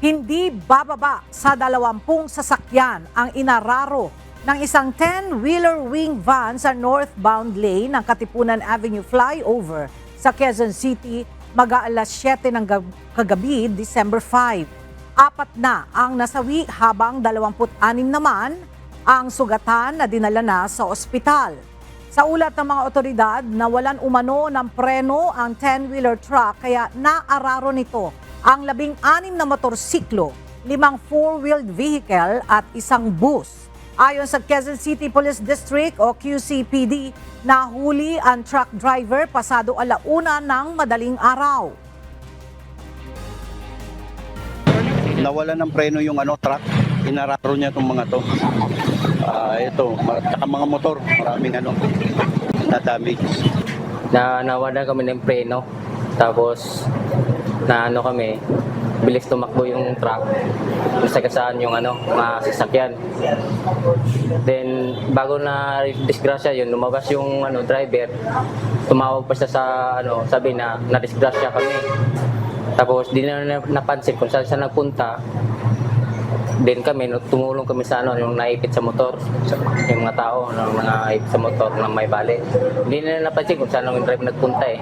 Hindi bababa sa 20 sasakyan ang inararo ng isang 10-wheeler wing van sa northbound lane ng Katipunan Avenue flyover sa Quezon City mag-aalas 7 ng kagabi, December 5. Apat na ang nasawi habang 26 naman ang sugatan na dinala na sa ospital. Sa ulat ng mga otoridad, nawalan umano ng preno ang 10-wheeler truck kaya naararo nito ang 16 na motorsiklo, 5 four-wheeled vehicle at isang bus. Ayon sa Quezon City Police District o QCPD, nahuli ang truck driver pasado 1:00 ng madaling araw. Nawala ng preno yung truck, inararo niya itong mga to. Ito, saka mga motor, maraming na-damage. Nawala kami ng preno, tapos kami, bilis tumakbo yung truck, nasagasaan yung mga sasakyan. Then, bago na disgrasya yun, lumabas yung driver, tumawag pa siya sa sabi na na-disgrasya kami. Tapos, di na napansin kung saan siya nagpunta. Then kami, tumulong kami sa yung naipit sa motor, yung mga tao na naipit sa motor na may bali. Hindi na napansin kung saan yung driver nagpunta eh.